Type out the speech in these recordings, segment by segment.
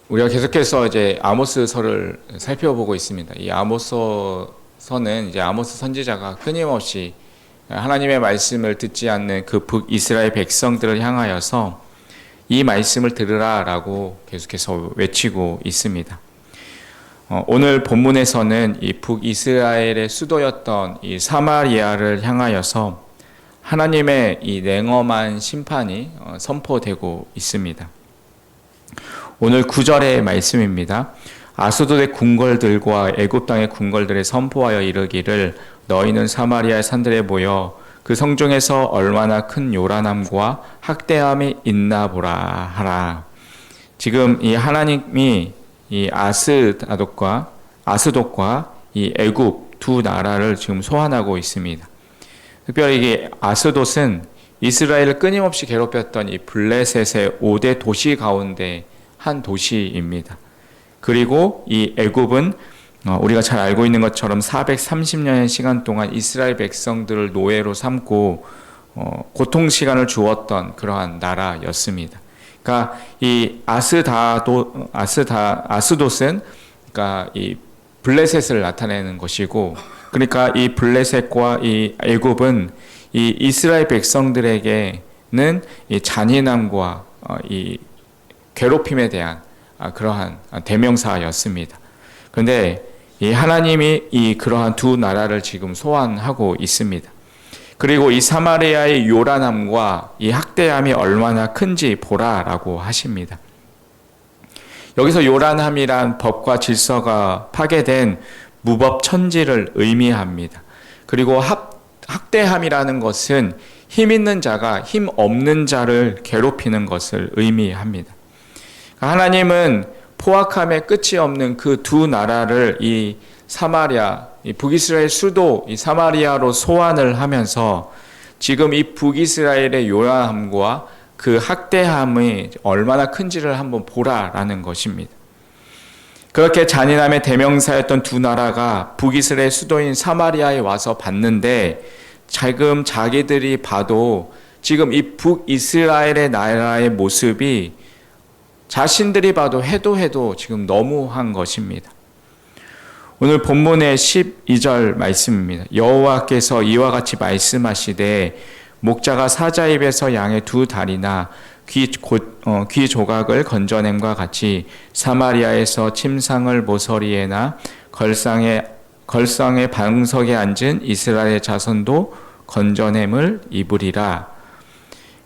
우리가 계속해서 이제 아모스서를 살펴보고 있습니다. 이 아모스서는 이제 아모스 선지자가 끊임없이 하나님의 말씀을 듣지 않는 그 북이스라엘 백성들을 향하여서 이 말씀을 들으라라고 계속해서 외치고 있습니다. 오늘 본문에서는 이 북이스라엘의 수도였던 이 사마리아를 향하여서 하나님의 이 냉엄한 심판이 선포되고 있습니다. 오늘 9절의 말씀입니다. 아스돗의 궁궐들과 애굽 땅의 궁궐들에 선포하여 이르기를 너희는 사마리아의 산들에 모여 그 성중에서 얼마나 큰 요란함과 학대함이 있나 보라 하라. 지금 이 하나님이 이 아스돗과 이 애굽 두 나라를 지금 소환하고 있습니다. 특별히 이게 아스돗은 이스라엘을 끊임없이 괴롭혔던 이 블레셋의 5대 도시 가운데 한 도시입니다. 그리고 이 애굽은 우리가 잘 알고 있는 것처럼 430년의 시간 동안 이스라엘 백성들을 노예로 삼고 고통 시간을 주었던 그러한 나라였습니다. 그러니까 이 아스돗은 그러니까 이 블레셋을 나타내는 것이고, 그러니까 이 블레셋과 이 애굽은 이 이스라엘 백성들에게는 이 잔인함과 이 괴롭힘에 대한 그러한 대명사였습니다. 그런데 이 하나님이 이 그러한 두 나라를 지금 소환하고 있습니다. 그리고 이 사마리아의 요란함과 이 학대함이 얼마나 큰지 보라라고 하십니다. 여기서 요란함이란 법과 질서가 파괴된 무법천지를 의미합니다. 그리고 학대함이라는 것은 힘 있는 자가 힘 없는 자를 괴롭히는 것을 의미합니다. 하나님은 포악함의 끝이 없는 그 두 나라를 이 사마리아, 이 북이스라엘 수도 이 사마리아로 소환을 하면서 지금 이 북이스라엘의 요란함과 그 학대함이 얼마나 큰지를 한번 보라라는 것입니다. 그렇게 잔인함의 대명사였던 두 나라가 북이스라엘 수도인 사마리아에 와서 봤는데, 지금 자기들이 봐도 지금 이 북이스라엘의 나라의 모습이 자신들이 봐도 해도 지금 너무한 것입니다. 오늘 본문의 12절 말씀입니다. 여호와께서 이와 같이 말씀하시되 목자가 사자 입에서 양의 두 다리나 귀 조각을 건져냄과 같이 사마리아에서 침상을 모서리에나 걸상의 방석에 앉은 이스라엘 자손도 건져냄을 입으리라.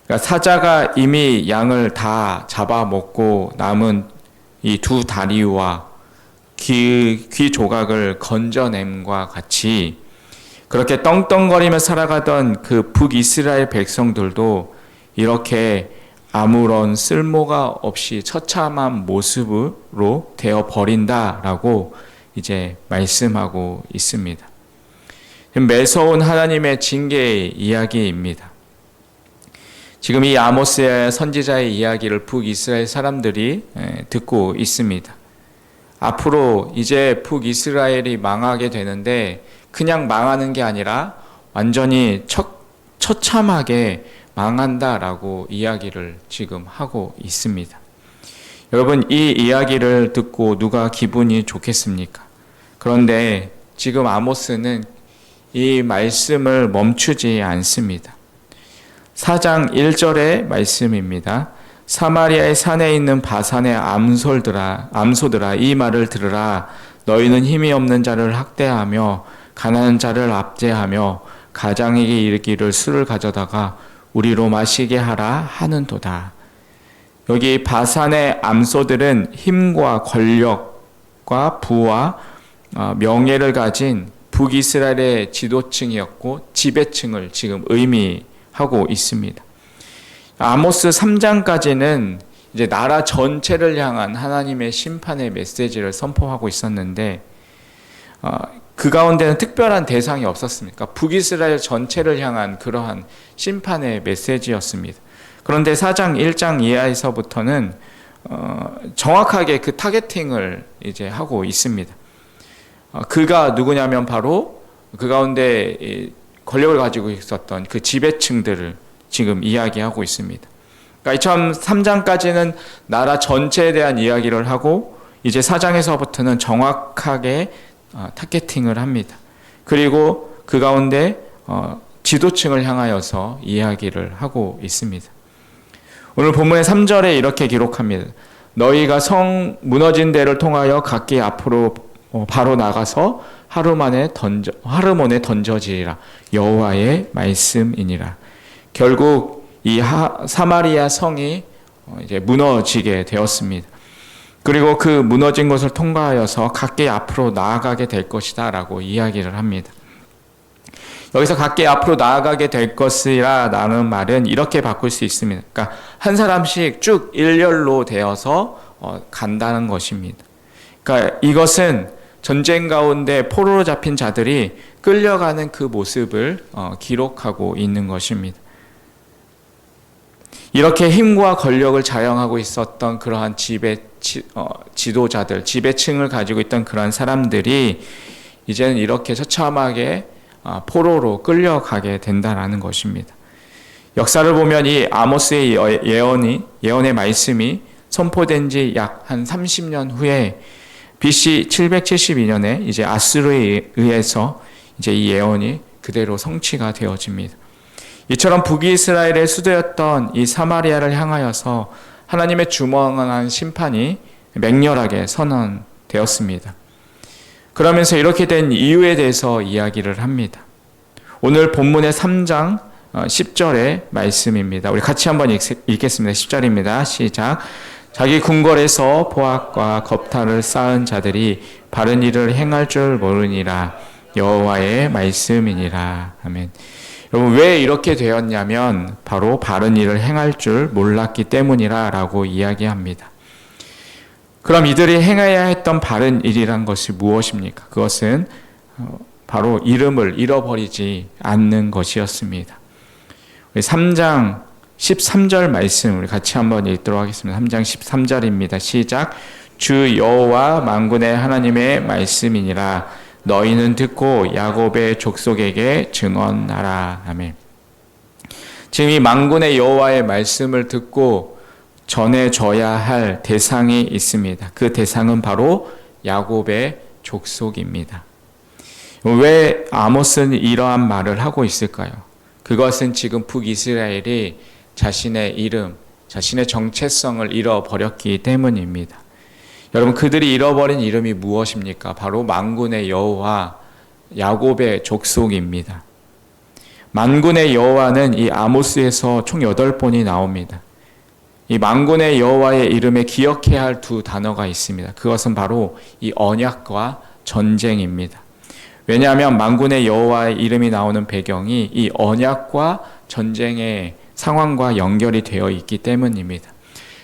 그러니까 사자가 이미 양을 다 잡아먹고 남은 이 두 다리와 귀 조각을 건져냄과 같이 그렇게 떵떵거리며 살아가던 그 북이스라엘 백성들도 이렇게 아무런 쓸모가 없이 처참한 모습으로 되어 버린다라고 이제 말씀하고 있습니다. 매서운 하나님의 징계의 이야기입니다. 지금 이 아모스 선지자의 이야기를 북이스라엘 사람들이 듣고 있습니다. 앞으로 이제 북이스라엘이 망하게 되는데 그냥 망하는 게 아니라 완전히 처참하게 망한다라고 이야기를 지금 하고 있습니다. 여러분, 이 이야기를 듣고 누가 기분이 좋겠습니까? 그런데 지금 아모스는 이 말씀을 멈추지 않습니다. 4장 1절의 말씀입니다. 사마리아의 산에 있는 바산의 암소들아 이 말을 들으라. 너희는 힘이 없는 자를 학대하며 가난한 자를 압제하며 가장에게 이르기를 술을 가져다가 우리로 마시게 하라 하는도다. 여기 바산의 암소들은 힘과 권력과 부와 명예를 가진 북이스라엘의 지도층이었고 지배층을 지금 의미하고 있습니다. 아모스 3장까지는 이제 나라 전체를 향한 하나님의 심판의 메시지를 선포하고 있었는데 그 가운데는 특별한 대상이 없었습니까? 북이스라엘 전체를 향한 그러한 심판의 메시지였습니다. 그런데 4장 1장 이하에서부터는 정확하게 그 타겟팅을 이제 하고 있습니다. 그가 누구냐면 바로 그 가운데 권력을 가지고 있었던 그 지배층들을 지금 이야기하고 있습니다. 그러니까 처음 3장까지는 나라 전체에 대한 이야기를 하고 이제 4장에서부터는 정확하게 타겟팅을 합니다. 그리고 그 가운데 지도층을 향하여서 이야기를 하고 있습니다. 오늘 본문의 3절에 이렇게 기록합니다. 너희가 성 무너진 데를 통하여 각기 앞으로 바로 나가서 하루만에 던져지리라. 여호와의 말씀이니라. 결국 이 사마리아 성이 이제 무너지게 되었습니다. 그리고 그 무너진 것을 통과하여서 각기 앞으로 나아가게 될 것이다 라고 이야기를 합니다. 여기서 각기 앞으로 나아가게 될 것이라 라는 말은 이렇게 바꿀 수 있습니다. 그러니까 한 사람씩 쭉 일렬로 되어서 간다는 것입니다. 그러니까 이것은 전쟁 가운데 포로로 잡힌 자들이 끌려가는 그 모습을 기록하고 있는 것입니다. 이렇게 힘과 권력을 자영하고 있었던 그러한 지도자들, 지배층을 가지고 있던 그러한 사람들이 이제는 이렇게 처참하게 포로로 끌려가게 된다는 것입니다. 역사를 보면 이 아모스의 예언의 말씀이 선포된 지 약 한 30년 후에 BC 772년에 이제 아수르에 의해서 이제 이 예언이 그대로 성취가 되어집니다. 이처럼 북이스라엘의 수도였던 이 사마리아를 향하여서 하나님의 주먹한 심판이 맹렬하게 선언되었습니다. 그러면서 이렇게 된 이유에 대해서 이야기를 합니다. 오늘 본문의 3장 10절의 말씀입니다. 우리 같이 한번 읽겠습니다. 10절입니다. 시작. 자기 궁궐에서 보악과 겁탈을 쌓은 자들이 바른 일을 행할 줄 모르니라. 여호와의 말씀이니라. 아멘. 여러분, 왜 이렇게 되었냐면 바로 바른 일을 행할 줄 몰랐기 때문이라 라고 이야기합니다. 그럼 이들이 행해야 했던 바른 일이란 것이 무엇입니까? 그것은 바로 이름을 잃어버리지 않는 것이었습니다. 3장 13절 말씀 우리 같이 한번 읽도록 하겠습니다. 3장 13절입니다. 시작. 주 여호와 만군의 하나님의 말씀이니라. 너희는 듣고 야곱의 족속에게 증언하라. 아멘. 지금 이 만군의 여호와의 말씀을 듣고 전해져야 할 대상이 있습니다. 그 대상은 바로 야곱의 족속입니다. 왜 아모스는 이러한 말을 하고 있을까요? 그것은 지금 북이스라엘이 자신의 이름, 자신의 정체성을 잃어버렸기 때문입니다. 여러분, 그들이 잃어버린 이름이 무엇입니까? 바로 만군의 여호와, 야곱의 족속입니다. 만군의 여호와는 이 아모스에서 총 8번이 나옵니다. 이 만군의 여호와의 이름에 기억해야 할 두 단어가 있습니다. 그것은 바로 이 언약과 전쟁입니다. 왜냐하면 만군의 여호와의 이름이 나오는 배경이 이 언약과 전쟁의 상황과 연결이 되어 있기 때문입니다.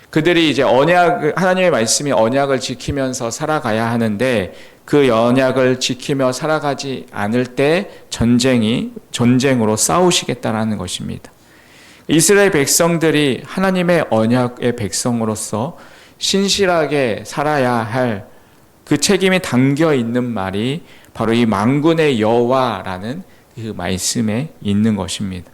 그들이 이제 하나님의 말씀이 언약을 지키면서 살아가야 하는데 그 언약을 지키며 살아가지 않을 때 전쟁으로 싸우시겠다라는 것입니다. 이스라엘 백성들이 하나님의 언약의 백성으로서 신실하게 살아야 할 그 책임이 담겨 있는 말이 바로 이 만군의 여호와라는 그 말씀에 있는 것입니다.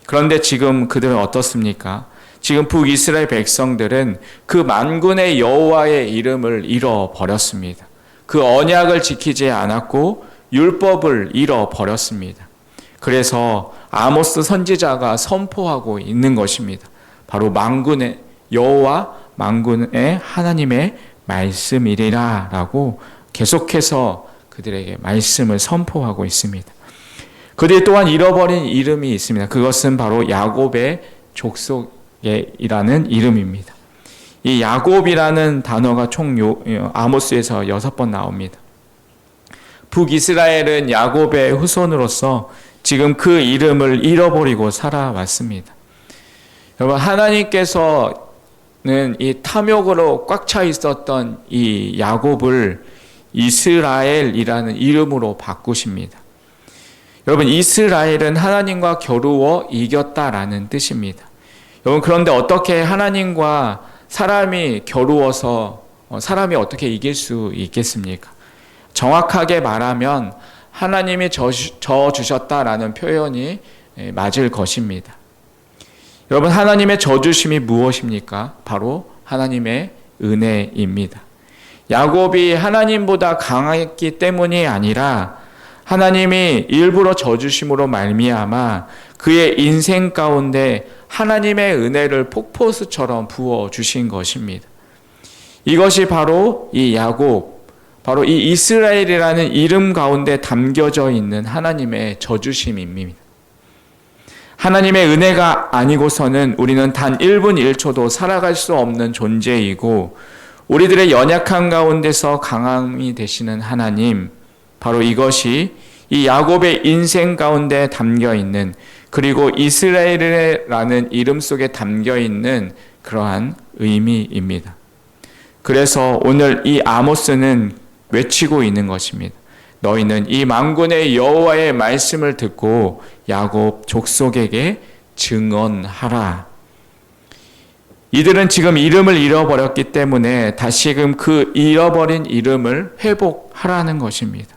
그런데 지금 그들은 어떻습니까? 지금 북이스라엘 백성들은 그 만군의 여호와의 이름을 잃어버렸습니다. 그 언약을 지키지 않았고 율법을 잃어버렸습니다. 그래서 아모스 선지자가 선포하고 있는 것입니다. 바로 만군의 여호와, 만군의 하나님의 말씀이리라 라고 계속해서 그들에게 말씀을 선포하고 있습니다. 그들이 또한 잃어버린 이름이 있습니다. 그것은 바로 야곱의 족속이라는 이름입니다. 이 야곱이라는 단어가 총 아모스에서 6번 나옵니다. 북이스라엘은 야곱의 후손으로서 지금 그 이름을 잃어버리고 살아왔습니다. 여러분, 하나님께서는 이 탐욕으로 꽉 차 있었던 이 야곱을 이스라엘이라는 이름으로 바꾸십니다. 여러분, 이스라엘은 하나님과 겨루어 이겼다라는 뜻입니다. 여러분, 그런데 어떻게 하나님과 사람이 겨루어서 사람이 어떻게 이길 수 있겠습니까? 정확하게 말하면 하나님이 져 주셨다라는 표현이 맞을 것입니다. 여러분, 하나님의 저주심이 무엇입니까? 바로 하나님의 은혜입니다. 야곱이 하나님보다 강했기 때문이 아니라 하나님이 일부러 저주심으로 말미암아 그의 인생 가운데 하나님의 은혜를 폭포수처럼 부어주신 것입니다. 이것이 바로 이 야곱, 바로 이 이스라엘이라는 이름 가운데 담겨져 있는 하나님의 저주심입니다. 하나님의 은혜가 아니고서는 우리는 단 1분 1초도 살아갈 수 없는 존재이고, 우리들의 연약한 가운데서 강함이 되시는 하나님, 바로 이것이 이 야곱의 인생 가운데 담겨 있는, 그리고 이스라엘이라는 이름 속에 담겨 있는 그러한 의미입니다. 그래서 오늘 이 아모스는 외치고 있는 것입니다. 너희는 이 만군의 여호와의 말씀을 듣고 야곱 족속에게 증언하라. 이들은 지금 이름을 잃어버렸기 때문에 다시금 그 잃어버린 이름을 회복하라는 것입니다.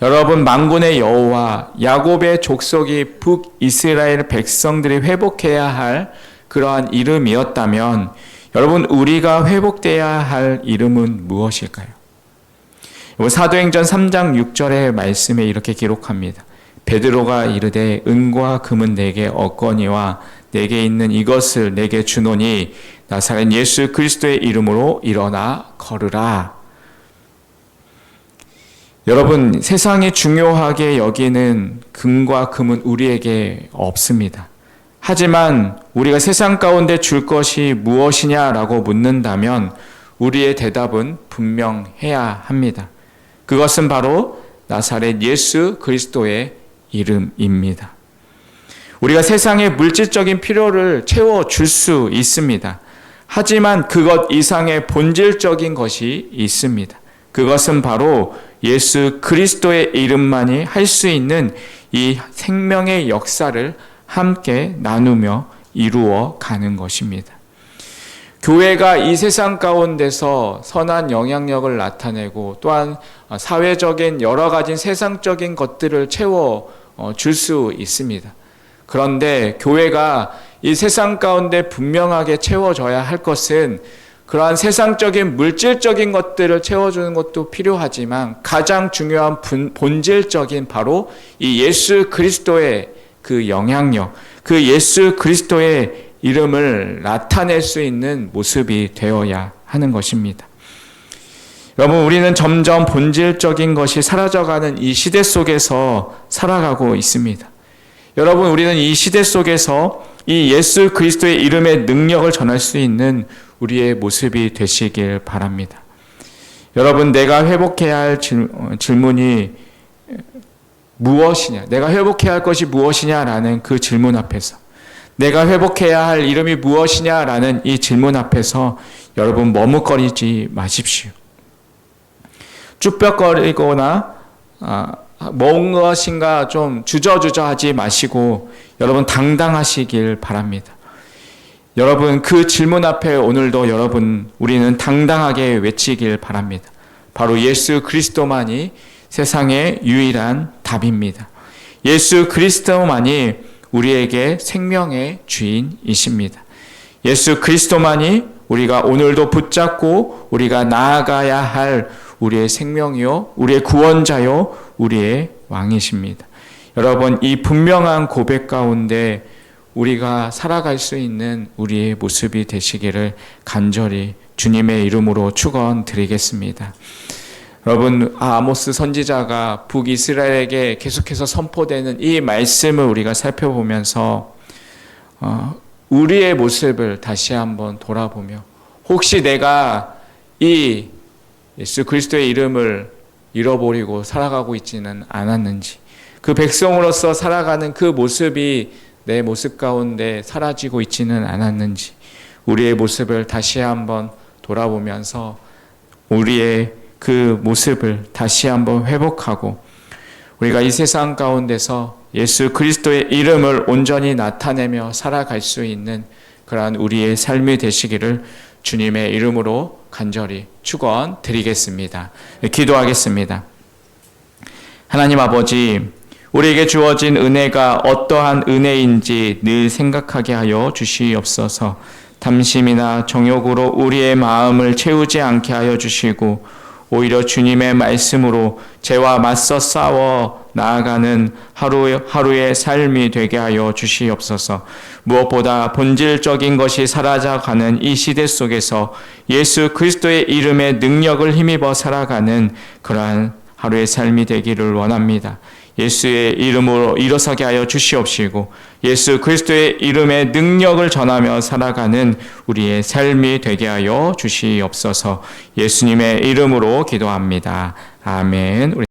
여러분, 만군의 여호와, 야곱의 족속이 북이스라엘 백성들이 회복해야 할 그러한 이름이었다면, 여러분, 우리가 회복돼야 할 이름은 무엇일까요? 사도행전 3장 6절의 말씀에 이렇게 기록합니다. 베드로가 이르되 은과 금은 내게 얻거니와 내게 있는 이것을 내게 주노니 나사렛 예수 그리스도의 이름으로 일어나 걸으라. 여러분, 세상이 중요하게 여기는 금과 금은 우리에게 없습니다. 하지만 우리가 세상 가운데 줄 것이 무엇이냐라고 묻는다면 우리의 대답은 분명해야 합니다. 그것은 바로 나사렛 예수 그리스도의 이름입니다. 우리가 세상의 물질적인 필요를 채워줄 수 있습니다. 하지만 그것 이상의 본질적인 것이 있습니다. 그것은 바로 예수 그리스도의 이름만이 할 수 있는 이 생명의 역사를 함께 나누며 이루어 가는 것입니다. 교회가 이 세상 가운데서 선한 영향력을 나타내고 또한 사회적인 여러 가지 세상적인 것들을 채워 줄 수 있습니다. 그런데 교회가 이 세상 가운데 분명하게 채워져야 할 것은 그러한 세상적인 물질적인 것들을 채워주는 것도 필요하지만 가장 중요한 본질적인 바로 이 예수 그리스도의 그 영향력, 그 예수 그리스도의 이름을 나타낼 수 있는 모습이 되어야 하는 것입니다. 여러분, 우리는 점점 본질적인 것이 사라져가는 이 시대 속에서 살아가고 있습니다. 여러분, 우리는 이 시대 속에서 이 예수 그리스도의 이름의 능력을 전할 수 있는 우리의 모습이 되시길 바랍니다. 여러분, 내가 회복해야 할 질문이 무엇이냐, 내가 회복해야 할 것이 무엇이냐라는 그 질문 앞에서, 내가 회복해야 할 이름이 무엇이냐라는 이 질문 앞에서 여러분 머뭇거리지 마십시오. 쭈뼛거리거나 무엇인가 좀 주저주저하지 마시고 여러분 당당하시길 바랍니다. 여러분, 그 질문 앞에 오늘도 우리는 당당하게 외치길 바랍니다. 바로 예수 그리스도만이 세상의 유일한 답입니다. 예수 그리스도만이 우리에게 생명의 주인이십니다. 예수 그리스도만이 우리가 오늘도 붙잡고 우리가 나아가야 할 우리의 생명이요, 우리의 구원자요, 우리의 왕이십니다. 여러분, 이 분명한 고백 가운데 우리가 살아갈 수 있는 우리의 모습이 되시기를 간절히 주님의 이름으로 축원드리겠습니다. 여러분, 아모스 선지자가 북이스라엘에게 계속해서 선포되는 이 말씀을 우리가 살펴보면서 우리의 모습을 다시 한번 돌아보며 혹시 내가 이 예수 그리스도의 이름을 잃어버리고 살아가고 있지는 않았는지, 그 백성으로서 살아가는 그 모습이 내 모습 가운데 사라지고 있지는 않았는지 우리의 모습을 다시 한번 돌아보면서 우리의 그 모습을 다시 한번 회복하고 우리가 이 세상 가운데서 예수 그리스도의 이름을 온전히 나타내며 살아갈 수 있는 그러한 우리의 삶이 되시기를 주님의 이름으로 간절히 축원드리겠습니다. 기도하겠습니다. 하나님 아버지, 우리에게 주어진 은혜가 어떠한 은혜인지 늘 생각하게 하여 주시옵소서. 탐심이나 정욕으로 우리의 마음을 채우지 않게 하여 주시고 오히려 주님의 말씀으로 죄와 맞서 싸워 나아가는 하루의 삶이 되게 하여 주시옵소서. 무엇보다 본질적인 것이 사라져가는 이 시대 속에서 예수 그리스도의 이름의 능력을 힘입어 살아가는 그러한 하루의 삶이 되기를 원합니다. 예수의 이름으로 일어서게 하여 주시옵시고 예수 그리스도의 이름의 능력을 전하며 살아가는 우리의 삶이 되게 하여 주시옵소서. 예수님의 이름으로 기도합니다. 아멘.